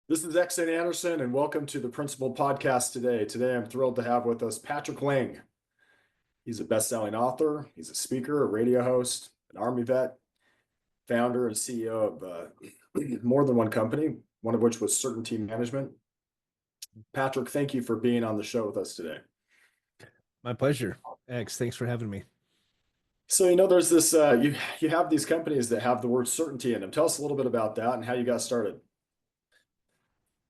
This is Exon Anderson, and welcome to the Principal Podcast today. Today, I'm thrilled to have with us Patrick Laing. He's a best-selling author, he's a speaker, a radio host, an Army vet, founder and CEO of more than one company, one of which was Certainty Management. Patrick, thank you for being on the show with us today. My pleasure. X, thanks for having me. So, there's this you have these companies that have the word certainty in them. Tell us a little bit about that and how you got started.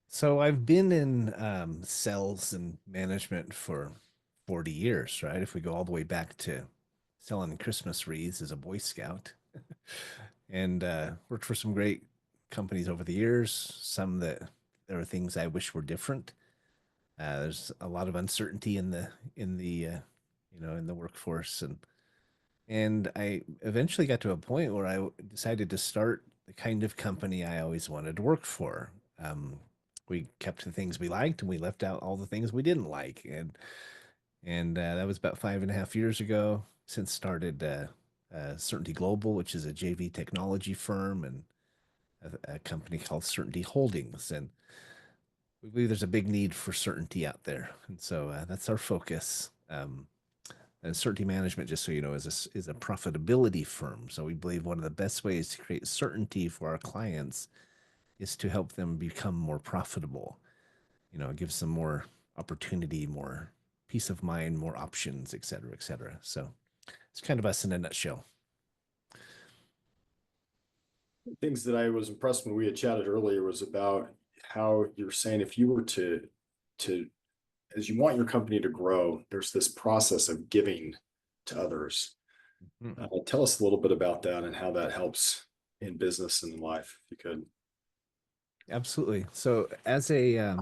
So I've been in sales and management for 40 years, right? If we go all the way back to selling Christmas wreaths as a Boy Scout, and worked for some great companies over the years. Some that there are things I wish were different. There's a lot of uncertainty in the workforce, and I eventually got to a point where I decided to start the kind of company I always wanted to work for. We kept the things we liked and we left out all the things we didn't like. And that was about 5.5 years ago. Since started Certainty Global, which is a JV technology firm, and a company called Certainty Holdings. And we believe there's a big need for certainty out there. And so that's our focus. And Certainty Management, just so you know, is a profitability firm. So we believe one of the best ways to create certainty for our clients is to help them become more profitable. It gives them more opportunity, more peace of mind, more options, et cetera, et cetera. So it's kind of us in a nutshell. Things that I was impressed when we had chatted earlier was about how you're saying if you were to as you want your company to grow, there's this process of giving to others. Tell us a little bit about that and how that helps in business and in life, if you could. Absolutely. So as a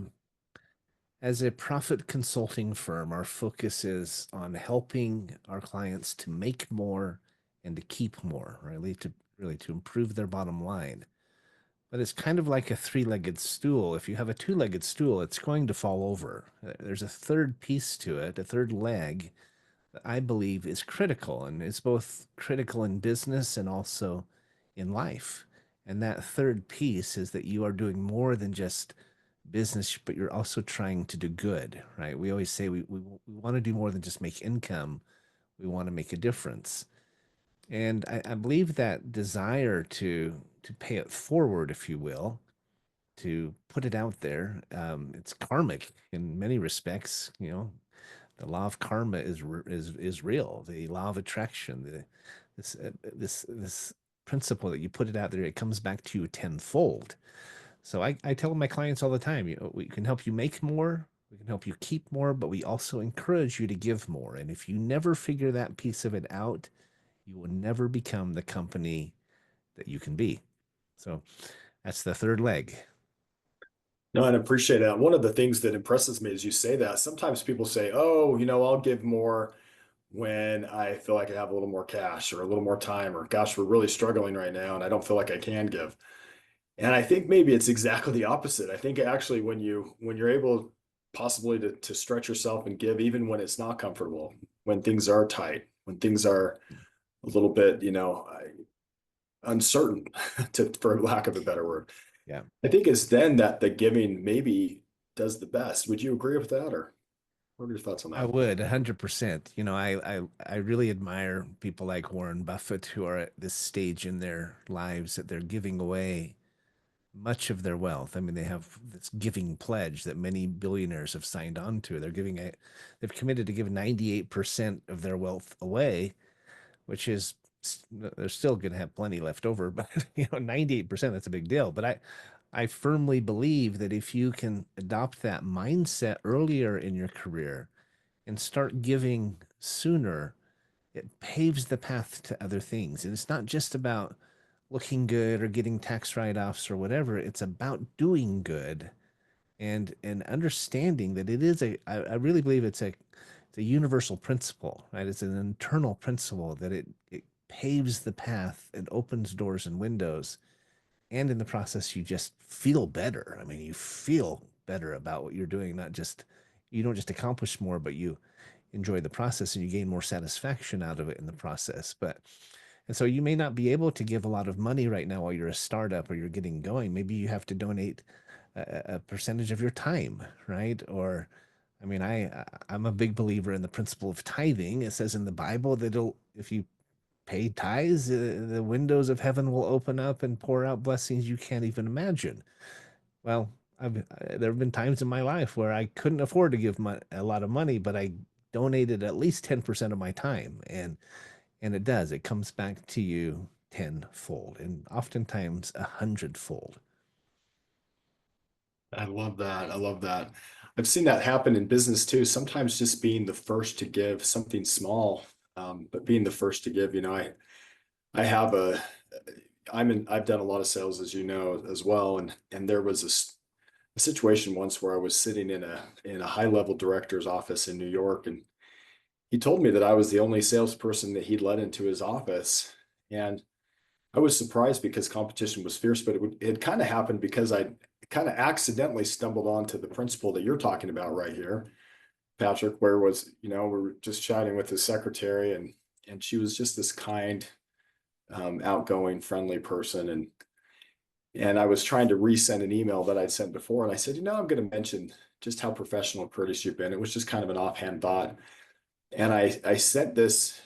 profit consulting firm, our focus is on helping our clients to make more and to keep more, right? Really to improve their bottom line. But it's kind of like a three-legged stool. If you have a two-legged stool, it's going to fall over. There's a third piece to it, a third leg that I believe is critical, and it's both critical in business and also in life. And that third piece is that you are doing more than just business, but you're also trying to do good, right? We always say we want to do more than just make income. We want to make a difference. And I believe that desire to pay it forward, if you will, to put it out there, it's karmic in many respects. The law of karma is real. The law of attraction, this principle that you put it out there, it comes back to you tenfold. So I tell my clients all the time, we can help you make more, we can help you keep more, but we also encourage you to give more. And if you never figure that piece of it out, you will never become the company that you can be. So that's the third leg. No, and I appreciate that. One of the things that impresses me is you say that. Sometimes people say, oh, I'll give more when I feel like I have a little more cash or a little more time, or gosh, we're really struggling right now and I don't feel like I can give. And I think maybe it's exactly the opposite. I think actually when you're able possibly to stretch yourself and give even when it's not comfortable, when things are tight, when things are a little bit, uncertain, for lack of a better word. Yeah. I think it's then that the giving maybe does the best. Would you agree with that, or what are your thoughts on I that? would 100%. I really admire people like Warren Buffett who are at this stage in their lives that they're giving away much of their wealth. I mean, they have this giving pledge that many billionaires have signed on to. They've committed to give 98% of their wealth away, which is they're still going to have plenty left over, but 98%, that's a big deal. But I firmly believe that if you can adopt that mindset earlier in your career and start giving sooner, it paves the path to other things. And it's not just about looking good or getting tax write-offs or whatever. It's about doing good and understanding that I really believe it's a universal principle, right? It's an internal principle that it paves the path and opens doors and windows. And in the process, you just feel better. I mean, you feel better about what you're doing, you don't just accomplish more, but you enjoy the process and you gain more satisfaction out of it in the process. And so you may not be able to give a lot of money right now while you're a startup or you're getting going. Maybe you have to donate a percentage of your time, right? Or, I mean, I'm a big believer in the principle of tithing. It says in the Bible that if you pay tithes, the windows of heaven will open up and pour out blessings you can't even imagine. Well, there have been times in my life where I couldn't afford to give a lot of money, but I donated at least 10% of my time, and it does. It comes back to you tenfold, and oftentimes 100-fold. I love that. I love that. I've seen that happen in business too. Sometimes just being the first to give something small, but being the first to give, I have I've done a lot of sales, as you know, as well. And there was a situation once where I was sitting in a high level director's office in New York, and he told me that I was the only salesperson that he'd let into his office. And I was surprised because competition was fierce, but it kind of happened because I kind of accidentally stumbled onto the principle that you're talking about right here, Patrick, where we were just chatting with his secretary, and she was just this kind, outgoing, friendly person. And I was trying to resend an email that I'd sent before. And I said, I'm going to mention just how professional and courteous you've been. It was just kind of an offhand thought. And I sent this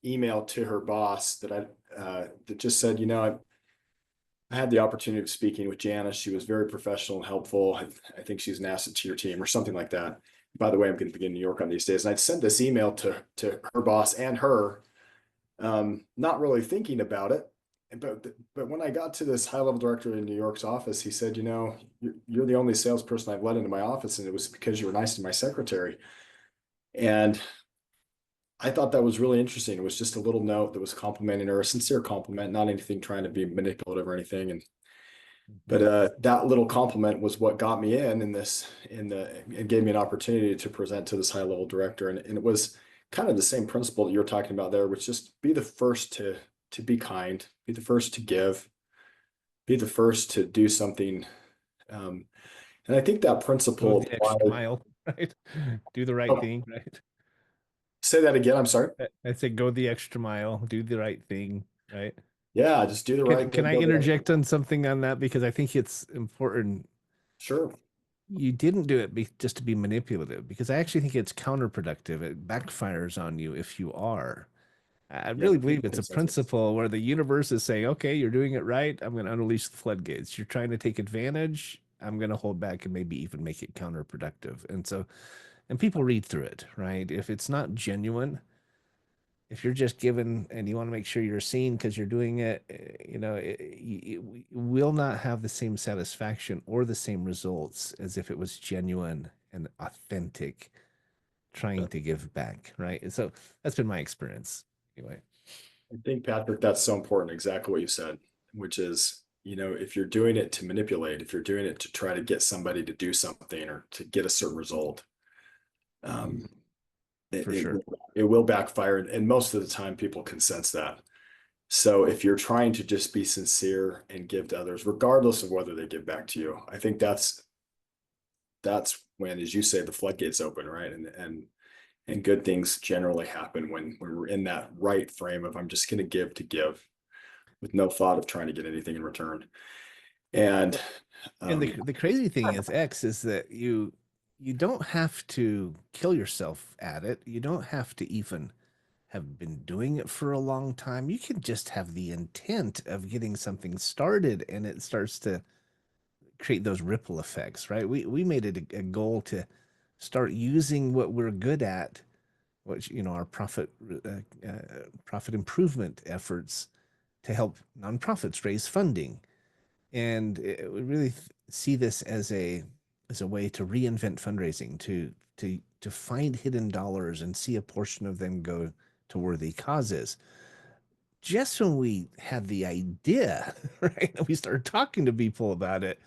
email to her boss that just said, I had the opportunity of speaking with Janice. She was very professional and helpful. I think she's an asset to your team or something like that. By the way, I'm going to be in New York on these days. And I'd sent this email to her boss and her, not really thinking about it. But when I got to this high level director in New York's office, he said, you're the only salesperson I've let into my office, and it was because you were nice to my secretary. And I thought that was really interesting. It was just a little note that was complimenting her, a sincere compliment, not anything trying to be manipulative or anything. But Mhm. that little compliment was what got me and gave me an opportunity to present to this high level director. And it was kind of the same principle that you're talking about there, which just be the first to be kind, be the first to give, be the first to do something. Um, and I think that Go principle the extra applies. mile, right? Do the right Oh, thing, right? say that again. I'm sorry. I say go the extra mile, do the right thing, right? Yeah, just do the right Can thing. I Go the extra. interject on something on that because I think it's important. Sure. You didn't do it just to be manipulative because I actually think it's counterproductive. It backfires on you if you are. I Yeah. really believe it's a Consensus. principle where the universe is saying, okay, you're doing it right. I'm going to unleash the floodgates. You're trying to take advantage. I'm going to hold back and maybe even make it counterproductive. And so, and people read through it, right? If it's not genuine, if you're just given and you want to make sure you're seen because you're doing it, you will not have the same satisfaction or the same results as if it was genuine and authentic, trying to give back, right? And so that's been my experience anyway. I think, Patrick, that's so important. Exactly what you said, which is, if you're doing it to manipulate, if you're doing it to try to get somebody to do something or to get a certain result, um, it, For it, sure. will- it will backfire. And most of the time, people can sense that. So if you're trying to just be sincere and give to others, regardless of whether they give back to you, I think that's when, as you say, the floodgates open, right? And good things generally happen when we're in that right frame of I'm just going to give to give with no thought of trying to get anything in return. And And um, the crazy thing is X is that you don't have to kill yourself at it. You don't have to even have been doing it for a long time. You can just have the intent of getting something started and it starts to create those ripple effects, right? We made it a goal to start using what we're good at, which our profit improvement efforts to help nonprofits raise funding, and we really see this as a way to reinvent fundraising, to find hidden dollars and see a portion of them go to worthy causes. Just when we had the idea, right, we started talking to people about it,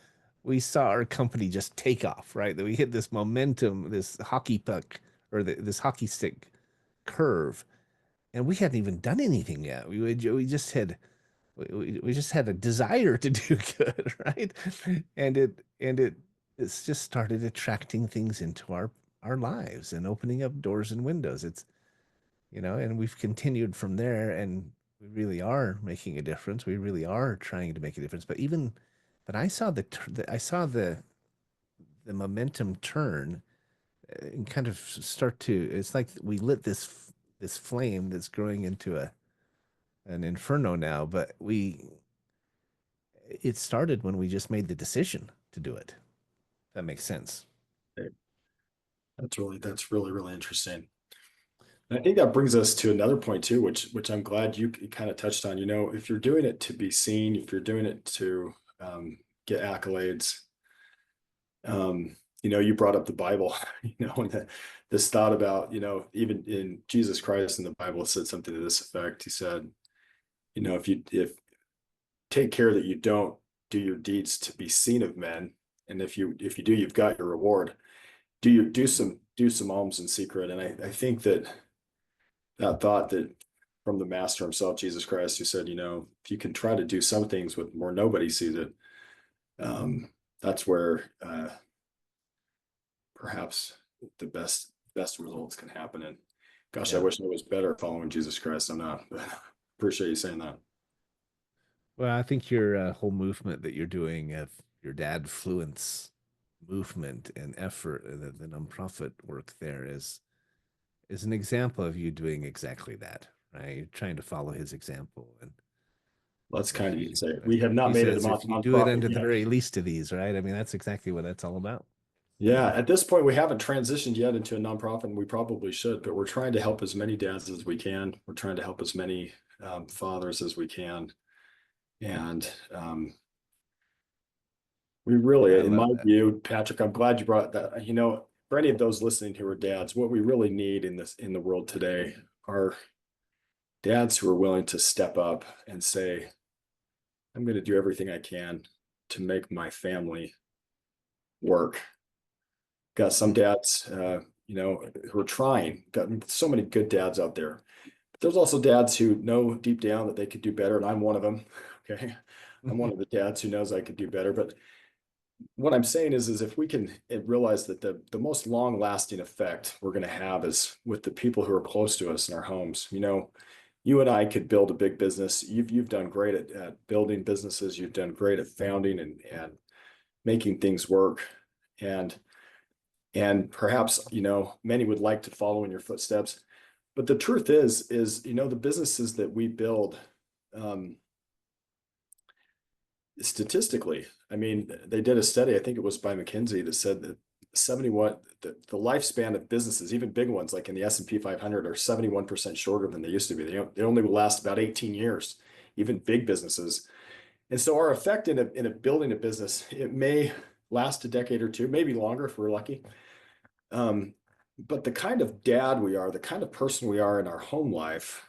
we saw our company just take off, right? That we hit this momentum, this hockey puck or this hockey stick curve, and we hadn't even done anything yet. We just had we just had a desire to do good, right? And it's just started attracting things into our lives and opening up doors and windows. And we've continued from there, and we really are making a difference. We really are trying to make a difference. But I saw the the momentum turn and kind of start to, it's like we lit this flame that's growing into a an inferno now, but we it started when we just made the decision to do it. That makes sense. That's really, really interesting. And I think that brings us to another point too, which I'm glad you kind of touched on. You know, if you're doing it to be seen, if you're doing it to get accolades, you know, you brought up the Bible, you know, and this thought about, you know, even in Jesus Christ in the Bible it said something to this effect. He said, you know, if take care that you don't do your deeds to be seen of men, and if you do, you've got your reward. Do some alms in secret. And I think that that thought that from the master himself, Jesus Christ, who said, you know, if you can try to do some things with where nobody sees it, um, that's where perhaps the best results can happen. And gosh, I Yeah. wish I was better following Jesus Christ. I'm not, but appreciate you saying that. Well, I think your whole movement that you're doing of your dad fluence movement and effort, the nonprofit work there is an example of you doing exactly that, right? You're trying to follow his example, and That's if kind of you to you, say. as We have not he made it a says, if you do it nonprofit under the yet. very least of these, right? I mean, that's exactly what that's all about. Yeah, at this point, we haven't transitioned yet into a nonprofit, and we probably should, but we're trying to help as many dads as we can. We're trying to help as many fathers as we can. And we Yeah, I really, in love my that. view, Patrick, I'm glad you brought that. You know, for any of those listening who are dads, what we really need in the world today are dads who are willing to step up and say, I'm going to do everything I can to make my family work. Got some dads, you know, who are trying. Got so many good dads out there. But there's also dads who know deep down that they could do better, and I'm one of them. Okay, I'm one of the dads who knows I could do better. But what I'm saying is if we can realize that the most long lasting effect we're going to have is with the people who are close to us in our homes. You know, you and I could build a big business. You've done great at building businesses. You've done great at founding and making things work. And perhaps, you know, many would like to follow in your footsteps. But the truth is, you know, the businesses that we build, um, statistically, I mean, they did a study, I think it was by McKinsey, that said that 71, the lifespan of businesses, even big ones like in the S&P 500, are 71% shorter than they used to be. They only last about 18 years, even big businesses. And so our effect in a building a business, it may last a decade or two, maybe longer if we're lucky. Um, but the kind of dad we are, the kind of person we are in our home life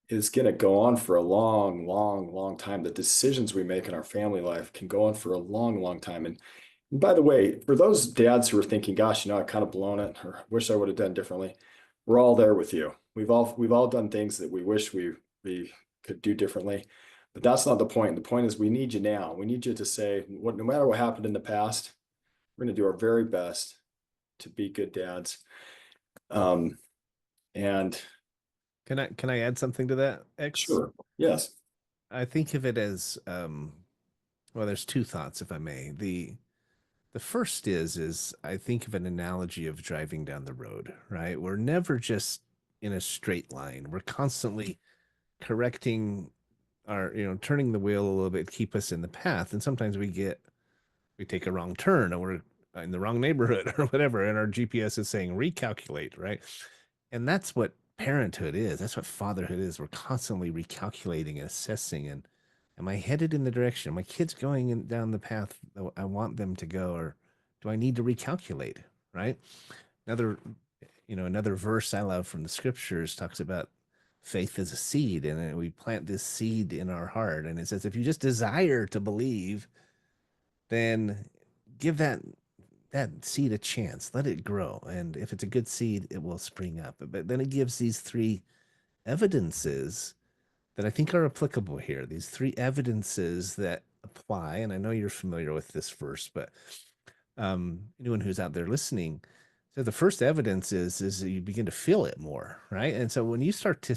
is going to go on for a long, long, long time. The decisions we make in our family life can go on for a long, long time. And by the way, for those dads who are thinking, gosh, you know, I kind of blown it or wish I would have done differently, we're all there with you. We've all done things that we wish we could do differently. But that's not the point. The point is we need you now. We need you to say, what no matter what happened in the past, we're going to do our very best to be good dads. Um, and Can I add something to that, X? sure, yes, I think of it as well, there's two thoughts, if I may. The first is I think of an analogy of driving down the road, right? We're never just in a straight line. We're constantly correcting our, turning the wheel a little bit, keep us in the path. And sometimes we take a wrong turn or we're in the wrong neighborhood or whatever. And our GPS is saying recalculate, right? And that's what parenthood is. That's what fatherhood is. We're constantly recalculating and assessing. And am I headed in the direction? Are my kids going down the path that I want them to go, or do I need to recalculate? Right. Another, another verse I love from the scriptures talks about faith as a seed, and we plant this seed in our heart. And it says, if you just desire to believe, then give that seed a chance. Let it grow. And if it's a good seed, it will spring up. But then it gives these three evidences that I think are applicable here. These three evidences that apply. And I know you're familiar with this verse, but anyone who's out there listening, so the first evidence is that you begin to feel it more, right? And so when you start to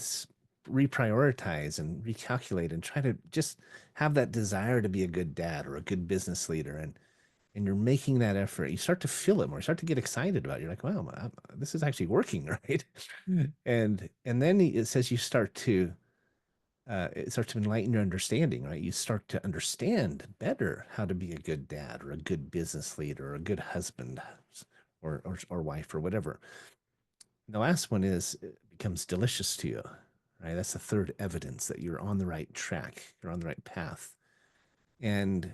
reprioritize and recalculate and try to just have that desire to be a good dad or a good business leader, and and you're making that effort, you start to feel it more. You start to get excited about it. You're like, wow, this is actually working, right? And then it says you start to it starts to enlighten your understanding, right? You start to understand better how to be a good dad or a good business leader or a good husband or wife or whatever. And the last one is it becomes delicious to you, right? That's the third evidence that you're on the right track, you're on the right path, and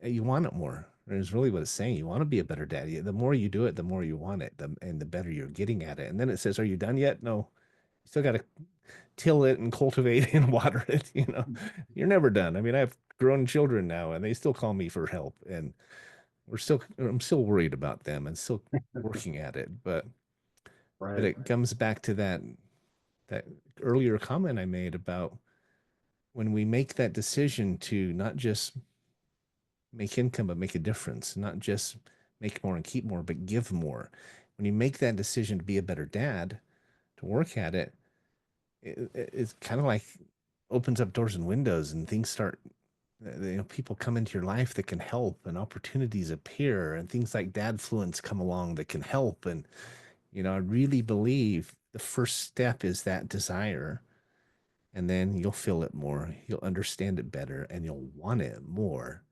you want it more. Is really what it's saying. You want to be a better dad. The more you do it, the more you want it, and the better you're getting at it. And then it says, "Are you done yet?" No, you still got to till it and cultivate and water it. You're never done. I mean, I have grown children now, and they still call me for help, and I'm still worried about them and still working at it. But Right. it comes back to that earlier comment I made about when we make that decision to not just make income, but make a difference, not just make more and keep more, but give more. When you make that decision to be a better dad, to work at it, it's kind of like opens up doors and windows and things start, people come into your life that can help and opportunities appear and things like dadfluence come along that can help. And, I really believe the first step is that desire. And then you'll feel it more, you'll understand it better, and you'll want it more.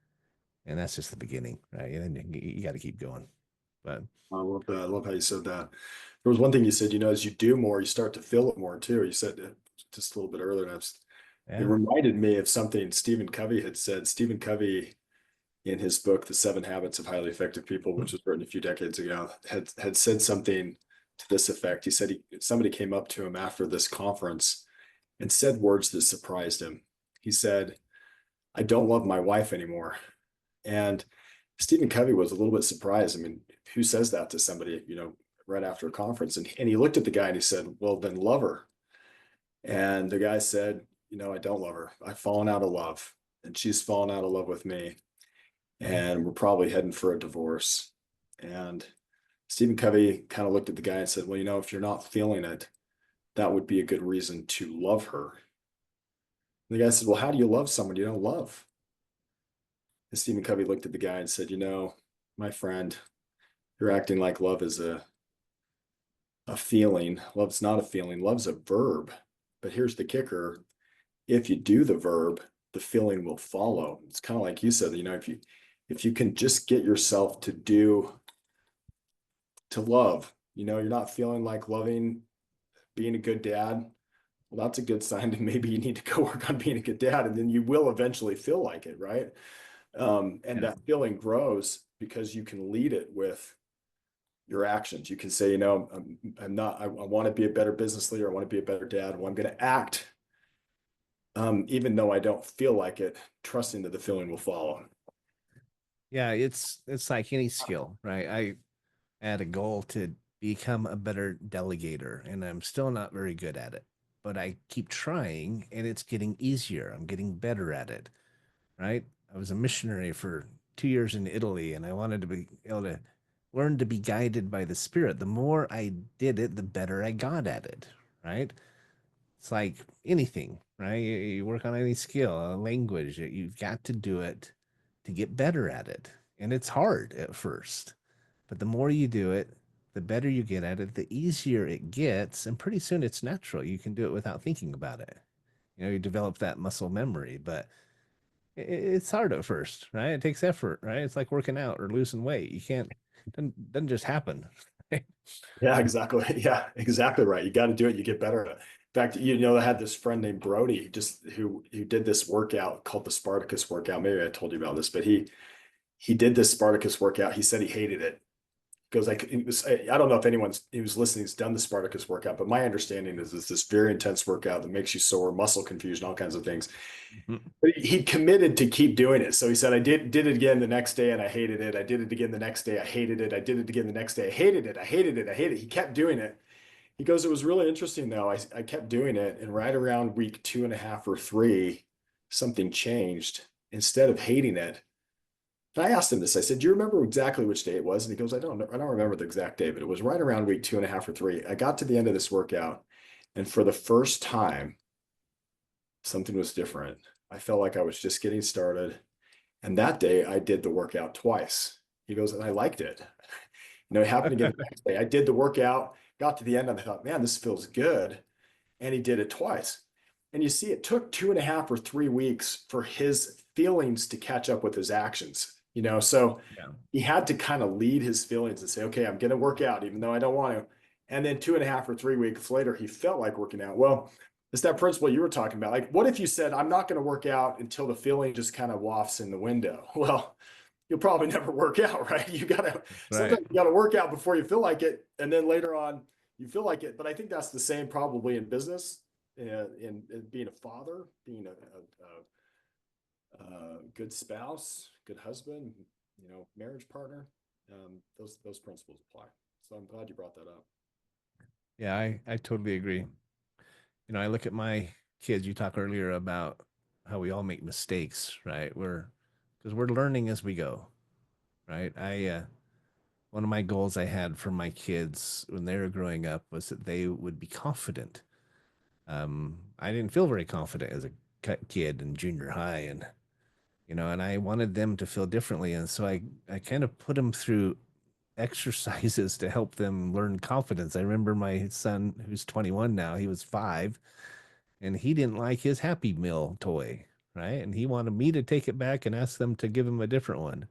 And that's just the beginning, right? And then you got to keep going. But I love that. I love how you said that. There was one thing you said, as you do more, you start to feel it more too. You said it just a little bit earlier, and it yeah, reminded me of something Stephen Covey had said. Stephen Covey, in his book, The 7 Habits of Highly Effective People, which was written a few decades ago, had said something to this effect. He said somebody came up to him after this conference and said words that surprised him. He said, "I don't love my wife anymore." And Stephen Covey was a little bit surprised. I mean, who says that to somebody, right after a conference? And he looked at the guy and he said, "Well, then love her." And the guy said, "I don't love her. I've fallen out of love, and she's fallen out of love with me. And we're probably heading for a divorce." And Stephen Covey kind of looked at the guy and said, "Well, if you're not feeling it, that would be a good reason to love her." And the guy said, "Well, how do you love someone you don't love?" And Stephen Covey looked at the guy and said, "My friend, you're acting like love is a feeling. Love's not a feeling. Love's a verb. But here's the kicker. If you do the verb, the feeling will follow." It's kind of like you said, if you can just get yourself to love, you're not feeling like loving, being a good dad. Well, that's a good sign that maybe you need to go work on being a good dad, and then you will eventually feel like it, right? And yeah, that feeling grows because you can lead it with your actions. You can say, I'm not, I want to be a better business leader. I want to be a better dad. Well, I'm going to act, even though I don't feel like it, trusting that the feeling will follow. yeah. It's like any skill, right? I had a goal to become a better delegator, and I'm still not very good at it. But I keep trying, and it's getting easier. I'm getting better at it, right? I was a missionary for 2 years in Italy, and I wanted to be able to learn to be guided by the Spirit. The more I did it, the better I got at it, right? It's like anything, right? You work on any skill, a language, you've got to do it to get better at it. And it's hard at first, but the more you do it, the better you get at it, the easier it gets. And pretty soon it's natural. You can do it without thinking about it. You develop that muscle memory, but it's hard at first, right? It takes effort, right? It's like working out or losing weight. You can't, doesn't just happen. Yeah, exactly. Yeah, exactly right. You got to do it. You get better at it. In fact, I had this friend named Brody, just who did this workout called the Spartacus workout. Maybe I told you about this, but he did this Spartacus workout. He said he hated it. Goes like it was, I don't know if he was listening, has done the Spartacus workout, but my understanding is it's this very intense workout that makes you sore, muscle confusion, all kinds of things. Mhm. But he committed to keep doing it. So he said, "I did it again the next day and I hated it. I did it again the next day. I hated it. I did it again the next day. I hated it. I hated it. I hated it." He kept doing it. He goes, "It was really interesting though. I kept doing it. And right around week 2.5 or 3, something changed. Instead of hating it, and I asked him this. I said, "Do you remember exactly which day it was?" And he goes, I don't remember the exact day, but it was right around week 2.5 or 3. I got to the end of this workout, and for the first time, something was different. I felt like I was just getting started, And that day I did the workout twice. He goes, and I liked it. It happened again the next day. I did the workout, got to the end, and I thought, man, this feels good. And he did it twice. And you see, it took 2.5 or 3 weeks for his feelings to catch up with his actions. So Yeah. he had to kind of lead his feelings and say, okay, I'm going to work out, even though I don't want to. And then 2.5 or 3 weeks later, he felt like working out. Well, it's that principle you were talking about. Like, what if you said, I'm not going to work out until the feeling just kind of wafts in the window? Well, you'll probably never work out, right? Right. Sometimes you gotta work out before you feel like it. And then later on, you feel like it. But I think that's the same probably in business, in being a father, being a good spouse, good husband, marriage partner. Those principles apply. So I'm glad you brought that up. Yeah, I totally agree. I look at my kids. You talked earlier about how we all make mistakes, right? Because we're learning as we go, right? One of my goals I had for my kids when they were growing up was that they would be confident. I didn't feel very confident as a kid in junior high, and I wanted them to feel differently, and so I kind of put them through exercises to help them learn confidence. I remember my son, who's 21 now, he was 5, and he didn't like his Happy Meal toy, right? And he wanted me to take it back and ask them to give him a different one.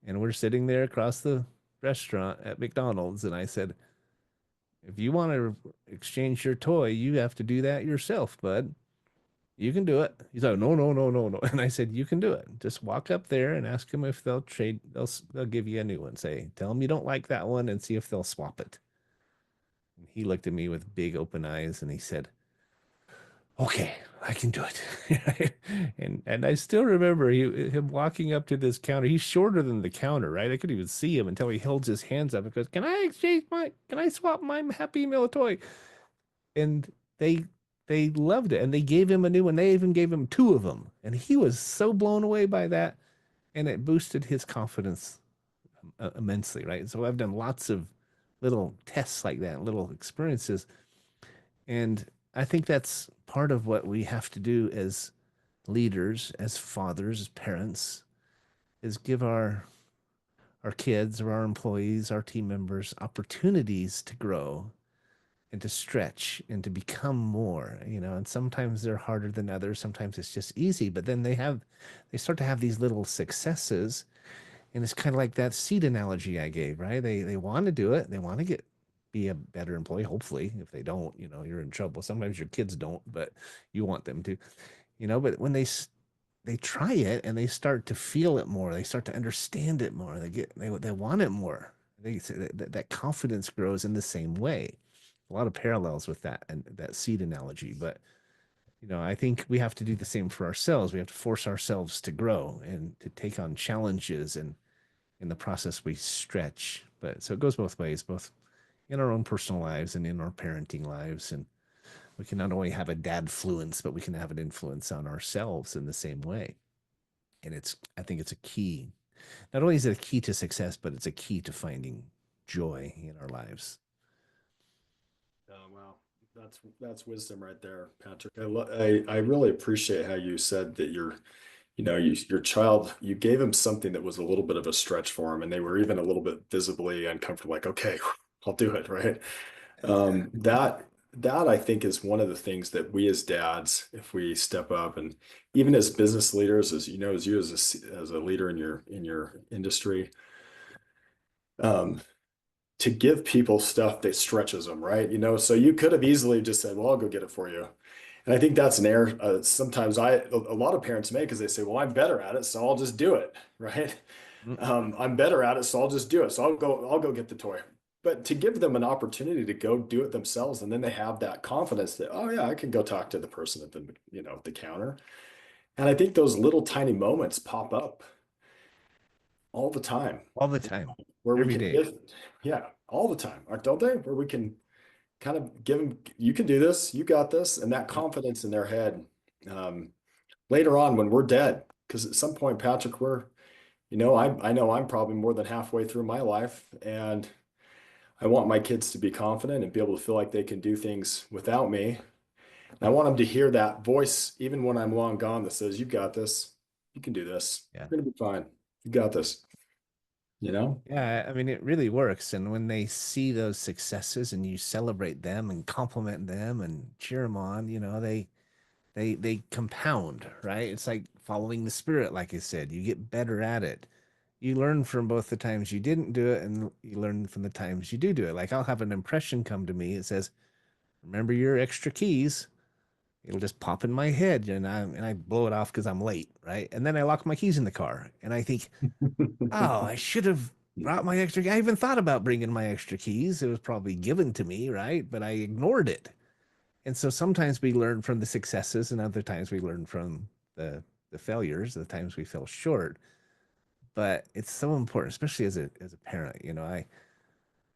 And we're sitting there across the restaurant at McDonald's, and I said, if you want to exchange your toy, you have to do that yourself, bud. You can do it. He's like, no, no, no, no, no. And I said, you can do it. Just walk up there and ask them if they'll trade. They'll give you a new one. Say, tell them you don't like that one and see if they'll swap it. And he looked at me with big open eyes and he said, okay, I can do it. and I still remember him walking up to this counter. He's shorter than the counter, right? I couldn't even see him until he holds his hands up and goes, can I swap my Happy Meal toy? And they loved it and they gave him a new one. They even gave him 2 of them. And he was so blown away by that. And it boosted his confidence immensely, right? So I've done lots of little tests like that, little experiences. And I think that's part of what we have to do as leaders, as fathers, as parents, is give our kids or our employees, our team members opportunities to grow and to stretch and to become more. And sometimes they're harder than others. Sometimes it's just easy, but then they start to have these little successes. And it's kind of like that seed analogy I gave, right? They want to do it. They want to be a better employee. Hopefully, if they don't, you're in trouble. Sometimes your kids don't, but you want them to. But when they try it and they start to feel it more, they start to understand it more. They want it more. They say that confidence grows in the same way. A lot of parallels with that and that seed analogy, but I think we have to do the same for ourselves. We have to force ourselves to grow and to take on challenges, and in the process we stretch. But so it goes both ways, both in our own personal lives and in our parenting lives. And we can not only have a dad fluence, but we can have an influence on ourselves in the same way. And I think it's a key. Not only is it a key to success, but it's a key to finding joy in our lives. Oh, wow. That's wisdom right there, Patrick. I really appreciate how you said that your child, you gave him something that was a little bit of a stretch for him, and they were even a little bit visibly uncomfortable, like, okay, I'll do it, right? That I think is one of the things that we as dads, if we step up, and even as business leaders, as you as a leader in your industry, um, to give people stuff that stretches them, right? So you could have easily just said, well, I'll go get it for you. And I think that's an error. Sometimes a lot of parents make, because they say, well, I'm better at it, so I'll just do it, right? Mm. I'm better at it, so I'll just do it. So I'll go get the toy. But to give them an opportunity to go do it themselves, and then they have that confidence that, oh yeah, I can go talk to the person at the counter. And I think those little tiny moments pop up all the time, All the time, where we every can day. give, yeah, all the time, don't they? Where we can kind of give them, you can do this, you got this, and that Yep. confidence in their head, um, later on when we're dead. Because at some point, Patrick, I know I'm probably more than halfway through my life, and I want my kids to be confident and be able to feel like they can do things without me. And I want them to hear that voice, even when I'm long gone, that says, you got this, You can do this. Yeah. You're gonna be fine. You got this, you know? Yeah, I mean, it really works. And when they see those successes and you celebrate them and compliment them and cheer them on, they compound, right? It's like following the spirit, like I said. You get better at it. You learn from both the times you didn't do it and you learn from the times you do it. Like I'll have an impression come to me. It says, "Remember your extra keys." It'll just pop in my head and I blow it off because I'm late, right? And then I lock my keys in the car and I think, oh, I should have brought my extra. I even thought about bringing my extra keys. It was probably given to me, right? But I ignored it. And so sometimes we learn from the successes, and other times we learn from the failures, the times we fell short. But it's so important, especially as a parent.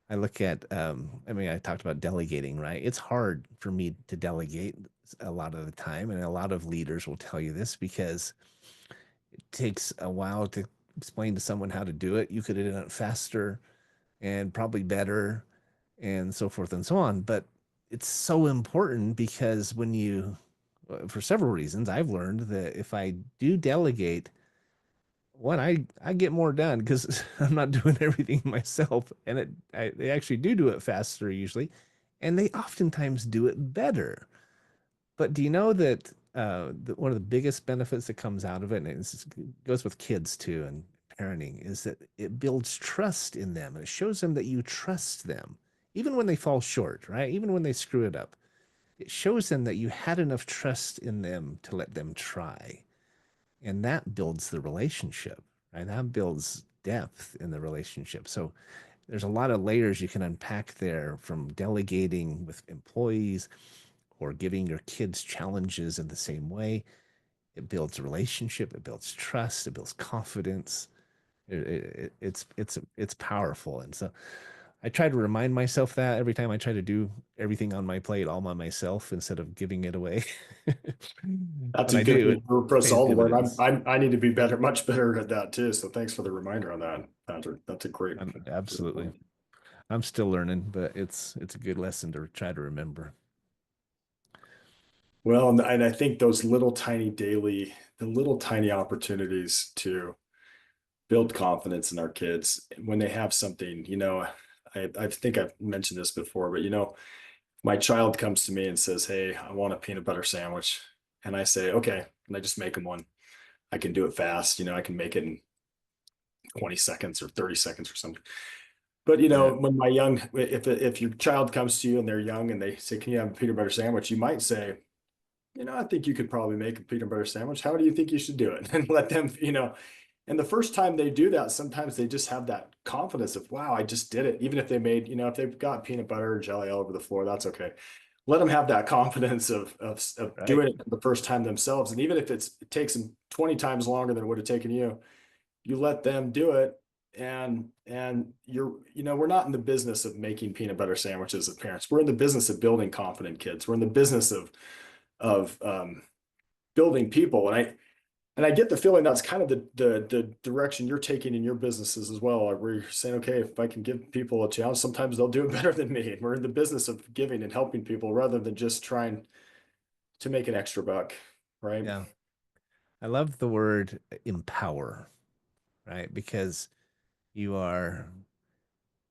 I look at I mean, I talked about delegating, right? It's hard for me to delegate a lot of the time, and a lot of leaders will tell you this because it takes a while to explain to someone how to do it. You could have done it faster and probably better and so forth and so on. But it's so important because for several reasons, I've learned that if I do delegate, one, I get more done because I'm not doing everything myself, and they actually do it faster usually, and they oftentimes do it better. But do you know that one of the biggest benefits that comes out of it, and it goes with kids too and parenting, is that it builds trust in them and it shows them that you trust them, even when they fall short, right? Even when they screw it up, it shows them that you had enough trust in them to let them try, and that builds the relationship, right? That builds depth in the relationship. So there's a lot of layers you can unpack there from delegating with employees or giving your kids challenges in the same way. It builds a relationship, it builds trust, it builds confidence. It's powerful, and so I try to remind myself that every time I try to do everything on my plate all by myself instead of giving it away. That's When a I good do, thing for us pays all to learn. dividends. I need to be better, much better at that too. So thanks for the reminder on that, Patrick. That's a great Absolutely. point. I'm still learning, but it's a good lesson to try to remember. Well, and I think those little tiny the little tiny opportunities to build confidence in our kids when they have something, I think I've mentioned this before, but my child comes to me and says, "Hey, I want a peanut butter sandwich." And I say, "Okay." And I just make them one. I can do it fast. I can make it in 20 seconds or 30 seconds or something. But Yeah. when if your child comes to you and they're young and they say, "Can you have a peanut butter sandwich?" You might say, "I think you could probably make a peanut butter sandwich. How do you think you should do it?" And let them, and the first time they do that, sometimes they just have that confidence of, "Wow, I just did it." Even if they made, if they've got peanut butter or jelly all over the floor, that's okay. Let them have that confidence of Right. doing it the first time themselves. And even if it takes them 20 times longer than it would have taken you, you let them do it. And we're not in the business of making peanut butter sandwiches as parents. We're in the business of building confident kids. We're in the business of building people. And I get the feeling that's kind of the direction you're taking in your businesses as well, where you're saying, okay, if I can give people a challenge, sometimes they'll do it better than me. And we're in the business of giving and helping people rather than just trying to make an extra buck, right? Yeah. I love the word empower, right? Because you are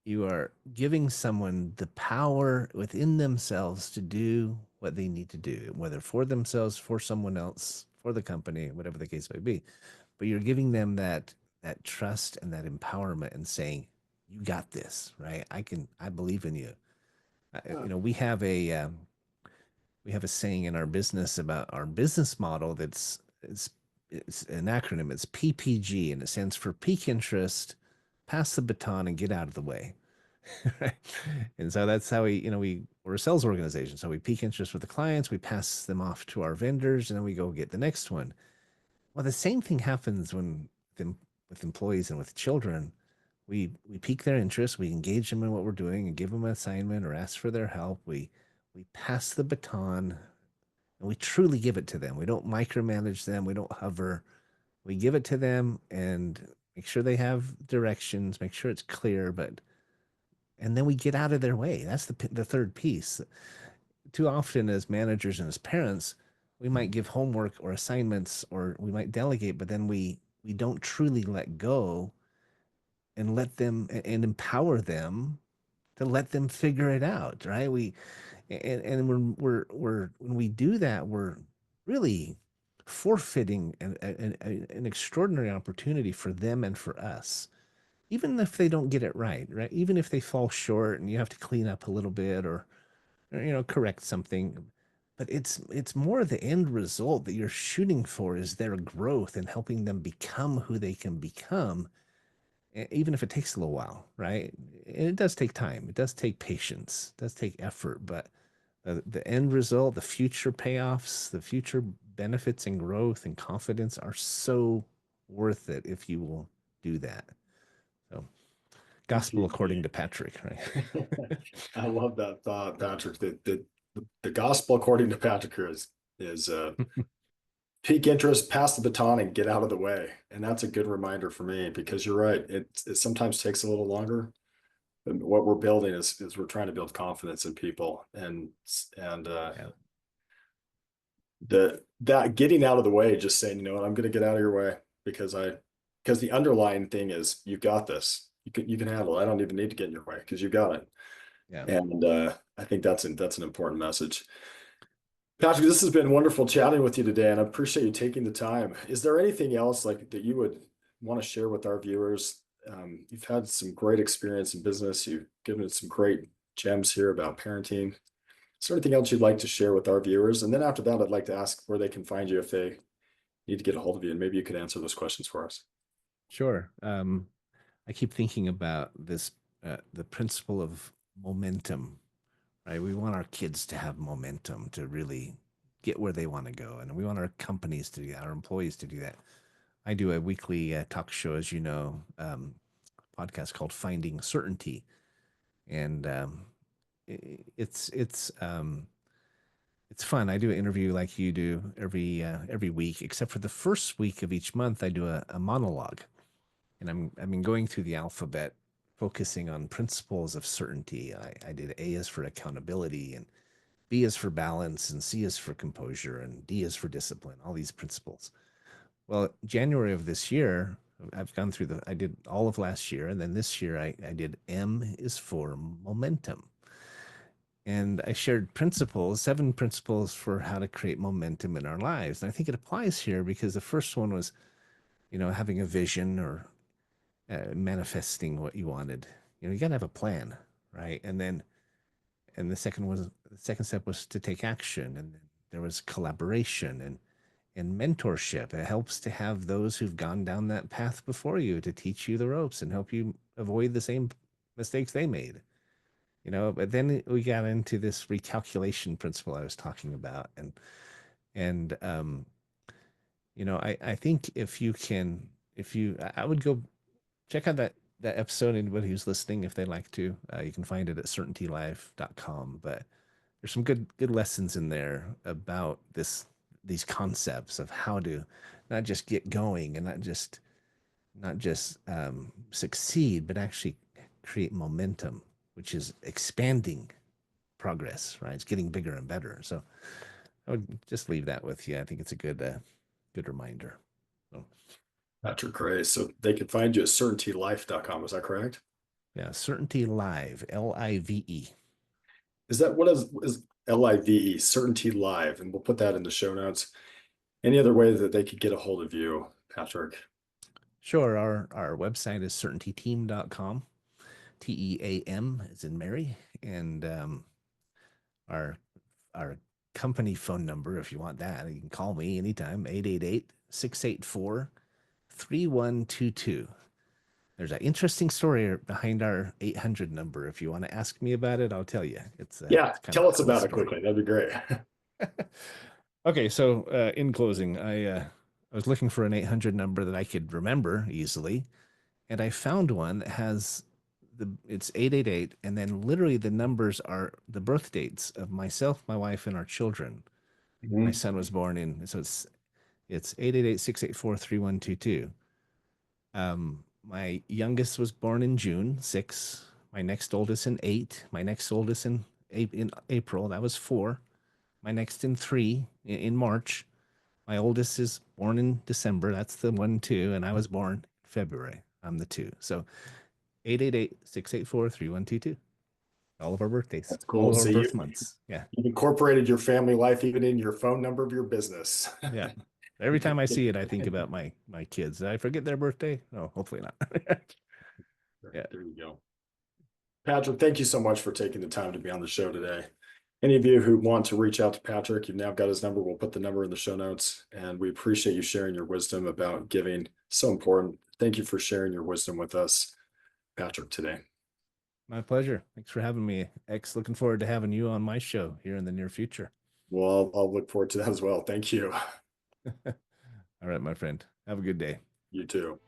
you are giving someone the power within themselves to do what they need to do, whether for themselves, for someone else, for the company, whatever the case may be. But you're giving them that trust and that empowerment and saying, "You got this, right? I believe in you." Yeah. We have a saying in our business about our business model it's an acronym. It's PPG, and it stands for peak interest, pass the baton, and get out of the way. Right? And so that's how we're a sales organization. So we peak interest with the clients, we pass them off to our vendors, and then we go get the next one. Well, the same thing happens with employees and with children. We pique their interest, we engage them in what we're doing and give them an assignment or ask for their help. We pass the baton and we truly give it to them. We don't micromanage them, we don't hover. We give it to them and make sure they have directions, make sure it's clear, but and then we get out of their way. That's the third piece. Too often as managers and as parents, we might give homework or assignments or we might delegate, but then we don't truly let go and let them and empower them to let them figure it out, right? And when when we do that, we're really forfeiting an extraordinary opportunity for them and for us, even if they don't get it right, right? Even if they fall short and you have to clean up a little bit or correct something. But it's more the end result that you're shooting for is their growth and helping them become who they can become, even if it takes a little while, right? And it does take time, it does take patience, it does take effort, but the end result, the future payoffs, the future benefits and growth and confidence are so worth it if you will do that. So, gospel according Indeed. to Patrick, right? I love that thought, Patrick. The gospel according to Patrick here is peak interest, pass the baton, and get out of the way. And that's a good reminder for me because you're right. It sometimes takes a little longer. And what we're building is we're trying to build confidence in people, and Yeah, the that getting out of the way, just saying, you know what, I'm going to get out of your way because the underlying thing is you got this. You can handle it. I don't even need to get in your way because you got it. yeah. And I think that's an important message. Patrick, this has been wonderful chatting with you today, and I appreciate you taking the time. Is there anything else like that you would want to share with our viewers? You've had some great experience in business. You've given us some great gems here about parenting. Is there anything else you'd like to share with our viewers? And then after that, I'd like to ask where they can find you if they need to get a hold of you, and maybe you could answer those questions for us. Sure. I keep thinking about this, the principle of momentum, right? We want our kids to have momentum to really get where they want to go, and we want our companies to do that, our employees to do that. I do a weekly talk show, as you know, podcast called Finding Certainty, and it's fun. I do an interview like you do every week, except for the first week of each month. I do a monologue, and I've been going through the alphabet, focusing on principles of certainty. I did A is for accountability, and B is for balance, and C is for composure, and D is for discipline. All these principles. Well, January of this year, I've gone through I did all of last year, and then this year I did M is for momentum. And I shared principles, 7 principles for how to create momentum in our lives. And I think it applies here because the first one was, having a vision or manifesting what you wanted. You got to have a plan, right? And the second step was to take action. And then there was collaboration and mentorship. It helps to have those who've gone down that path before you to teach you the ropes and help you avoid the same mistakes they made. But then we got into this recalculation principle I was talking about, and I think I would go check out that episode. Anybody who's listening, if they like to, you can find it at certaintylife.com. But there's some good lessons in there about these concepts of how to not just get going and not just succeed, but actually create momentum, which is expanding progress, right? It's getting bigger and better. So I would just leave that with you. I think it's a good reminder. So, Patrick Gray. So they can find you at certaintylife.com. Is that correct? yeah, Certainty Live, Live. Is that what is LIVE, Certainty Live? And we'll put that in the show notes. Any other way that they could get a hold of you, Patrick? Sure, our website is certaintyteam.com. TEAM is in Mary, and our our company phone number, if you want that, you can call me anytime, 888-684-3122. There's an interesting story behind our 800 number. If you want to ask me about it, I'll tell you. Yeah, It's kind of tell a us cool about it story. quickly. That'd be great. Okay, so in closing, I was looking for an 800 number that I could remember easily, and I found one that has it's 888, and then literally the numbers are the birth dates of myself, my wife, and our children. My Mhm. son was born in, so it's 888-684-3122. My youngest was born in June 6. My next oldest in 8. My next oldest in April. That was 4. my next in three in March. My oldest is born in December. That's the 1-2. And I was born in February. I'm the 2. So 888-684-3122. All of our birthdays, That's all cool. of our So birth months. Yeah. you've incorporated your family life even in your phone number of your business. Yeah. Every time I see it, I think about my kids. Did I forget their birthday? No, hopefully not. Yeah. There you go. Patrick, thank you so much for taking the time to be on the show today. Any of you who want to reach out to Patrick, you've now got his number. We'll put the number in the show notes. And we appreciate you sharing your wisdom about giving. So important. Thank you for sharing your wisdom with us, Patrick, today. My pleasure. Thanks for having me, X. Looking forward to having you on my show here in the near future. Well, I'll look forward to that as well. Thank you. All right, my friend. Have a good day. You too.